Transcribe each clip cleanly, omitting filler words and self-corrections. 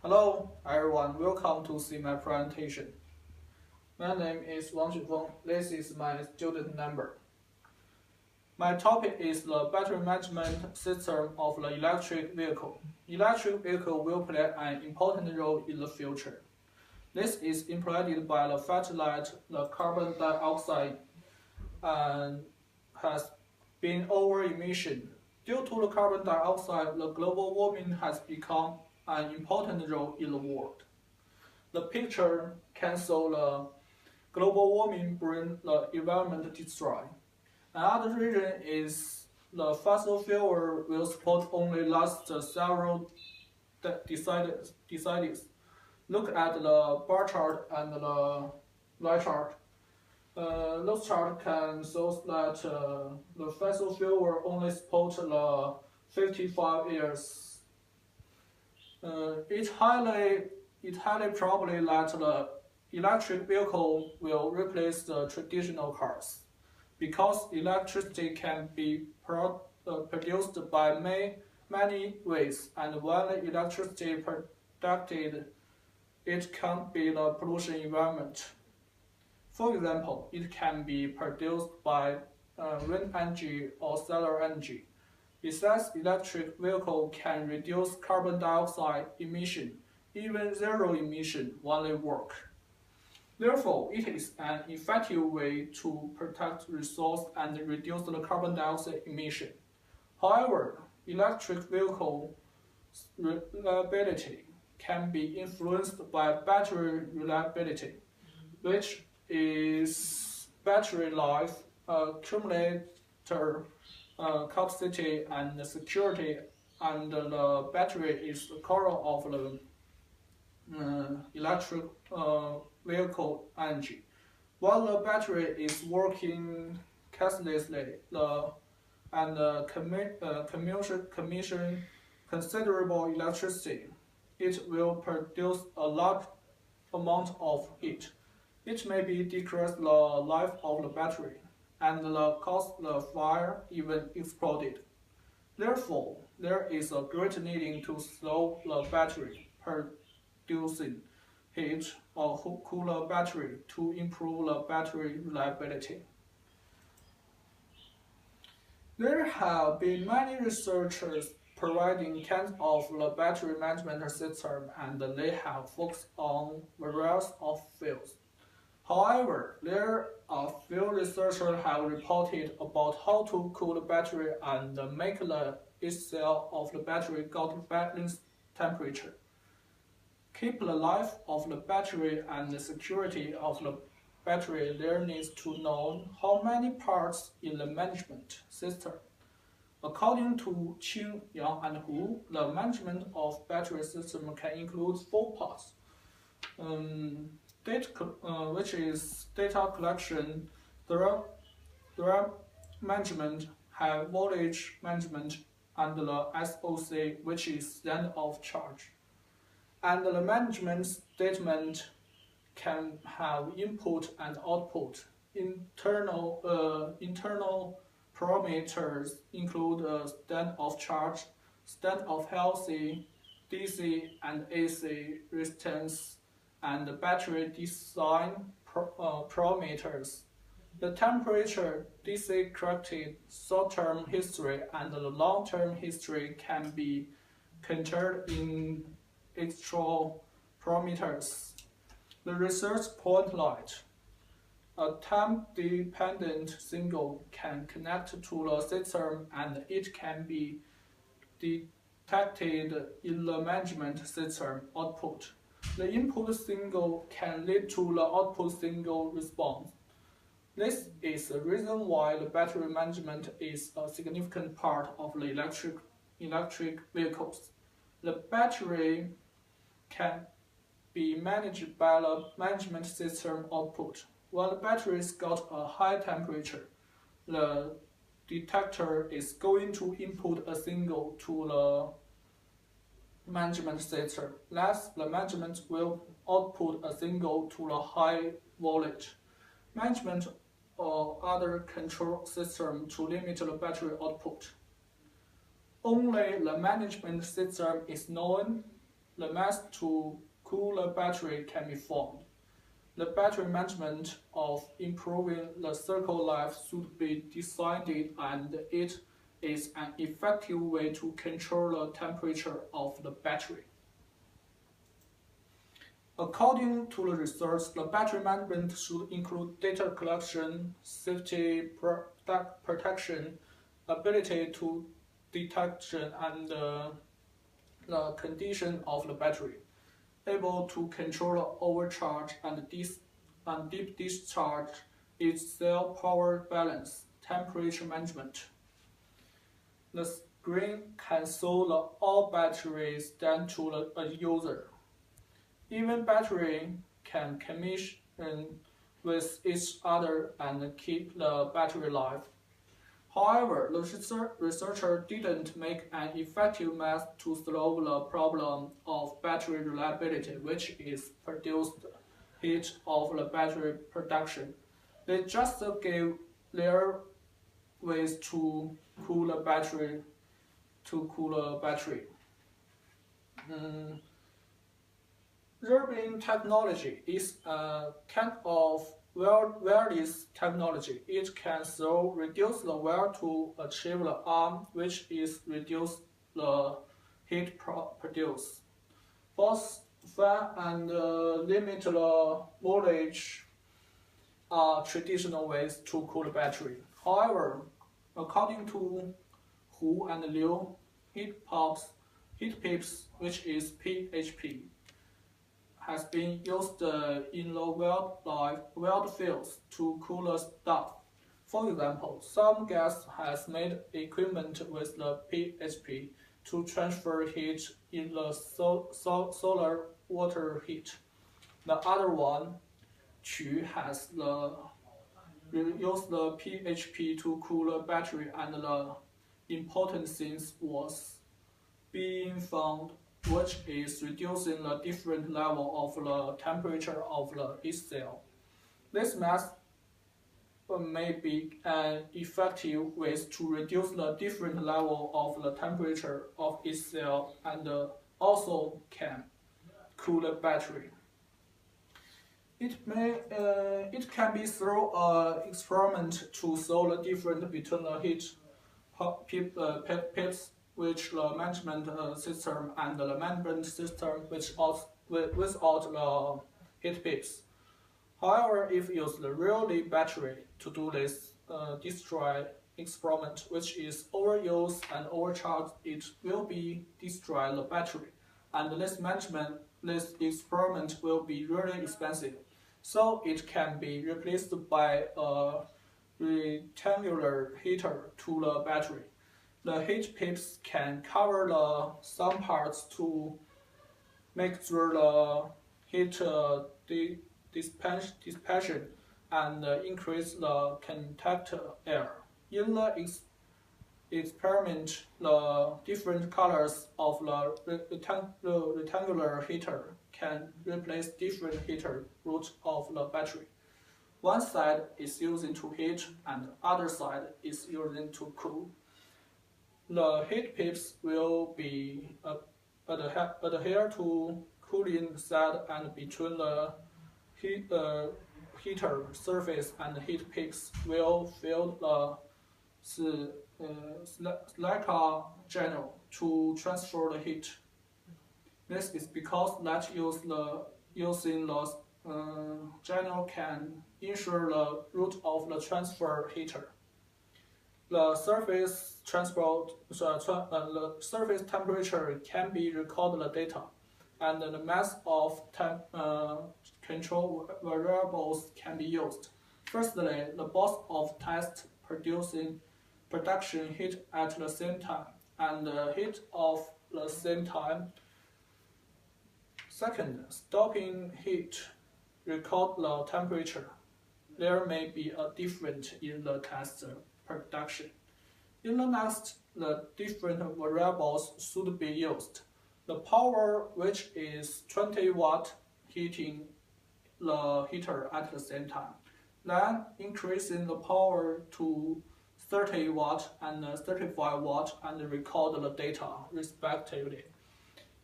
Hello everyone, welcome to see my presentation. My name is Wang Xuefeng. This is my student number. My topic is the battery management system of the electric vehicle. Electric vehicle will play an important role in the future. This is implied by the fact that the carbon dioxide has been over emission. Due to the carbon dioxide, the global warming has become an important role in the world. The picture can show the global warming bring the environment destroy. Another reason is the fossil fuel will support only last several decades. Look at the bar chart and the line chart. Those charts can show that the fossil fuel will only support the 55 years. It's highly probable that the electric vehicle will replace the traditional cars, because electricity can be produced by many ways, and when the electricity produced, it can be the pollution environment. For example, it can be produced by wind energy or solar energy. Besides, electric vehicle can reduce carbon dioxide emission, even zero emission, when they work. Therefore, it is an effective way to protect resources and reduce the carbon dioxide emission. However, electric vehicle reliability can be influenced by battery reliability, which is battery life, accumulator capacity, and security, and the battery is the core of the electric vehicle energy. While the battery is working ceaselessly and commission considerable electricity, it will produce a large amount of heat. It may be decrease the life of the battery and cause the fire even exploded. Therefore, there is a great needing to slow the battery producing heat or cool the battery to improve the battery reliability. There have been many researchers providing kinds of the battery management system, and they have focused on various of fields. However, there are few researchers have reported about how to cool the battery and make the itself of the battery go to balanced temperature. Keep the life of the battery and the security of the battery. There needs to know how many parts in the management system. According to Qing, Yang, and Hu, the management of battery system can include 4 parts. Which is data collection, drum management, high voltage management, and the SOC, which is stand of charge. And the management statement can have input and output. Internal parameters include stand of charge, stand of healthy, DC and AC resistance, and the battery design parameters. The temperature, DC corrected, short-term history, and the long-term history can be considered in extra parameters. The research point light. A time-dependent signal can connect to the system, and it can be detected in the management system output. The input signal can lead to the output signal response. This is the reason why the battery management is a significant part of the electric vehicles. The battery can be managed by the management system output. When the battery's got a high temperature, the detector is going to input a signal to the management system. Thus, the management will output a signal to the high voltage. Management or other control system to limit the battery output. Only the management system is known the mass to cool the battery can be formed. The battery management of improving the cycle life should be decided, and it is an effective way to control the temperature of the battery. According to the research, the battery management should include data collection, safety protection, ability to detection, and the condition of the battery, able to control the overcharge and deep discharge, its cell power balance, temperature management. The screen can show all batteries down to a user. Even battery can communicate with each other and keep the battery life. However, the researcher didn't make an effective method to solve the problem of battery reliability, which is produced heat of the battery production. They just gave their ways to cool the battery. Turbine technology is a kind of wireless technology. It can so reduce the wear to achieve the arm, which is reduce the heat produced. Both fan and limit the voltage are traditional ways to cool the battery. However, according to Hu and Liu, heat pipes, which is PHP, has been used in the wild fields to cool the stuff. For example, some gas has made equipment with the PHP to transfer heat in the solar water heat. The other one, Qu, has used the PHP to cool the battery, and the important thing was being found, which is reducing the different level of the temperature of each cell. This method may be an effective way to reduce the different level of the temperature of each cell, and also can cool the battery. It can be through an experiment to show the difference between the heat pipes, which the management system, and the management system without the heat pipes. However, if you use the real battery to do this destroy experiment, which is overused and overcharged, it will be destroy the battery, and this experiment will be really expensive. So it can be replaced by a rectangular heater to the battery. The heat pipes can cover some parts to make sure the heat dissipation and increase the contact air. In the experiment, the different colors of the rectangular heater can replace different heater routes of the battery. One side is using to heat, and the other side is using to cool. The heat pipes will be adhere to cooling side, and between the heater surface and heat pipes will fill the silica channel to transfer the heat. This is because that using the channel can ensure the route of the transfer heater. The surface temperature can be recorded the data, and the mass of control variables can be used. Firstly, the both of test production heat at the same time, and the heat of the same time. Second, stopping heat record the temperature. There may be a difference in the test production. In the next, the different variables should be used. The power, which is 20 watt, heating the heater at the same time. Then increasing the power to 30 watt and 35 watt and record the data respectively.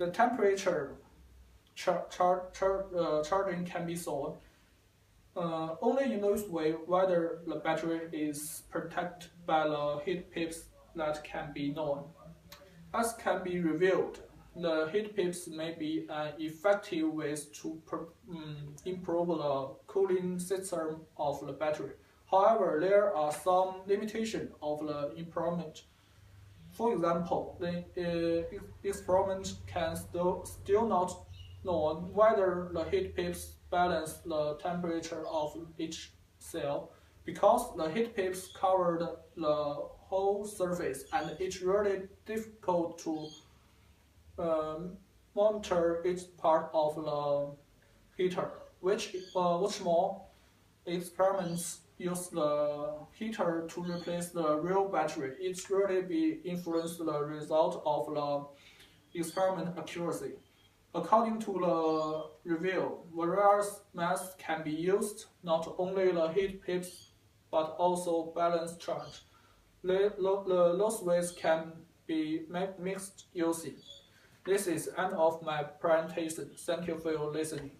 The temperature charging can be solved only in this way whether the battery is protected by the heat pipes that can be known. As can be revealed, the heat pipes may be an effective way to improve the cooling system of the battery. However, there are some limitations of the experiment. For example, the experiment can still not know whether the heat pipes balance the temperature of each cell, because the heat pipes covered the whole surface and it's really difficult to monitor each part of the heater. What's more, experiments use the heater to replace the real battery. It really be influence the result of the experiment accuracy. According to the review, various methods can be used, not only the heat pipes, but also balance charge. Those ways can be mixed using. This is the end of my presentation. Thank you for your listening.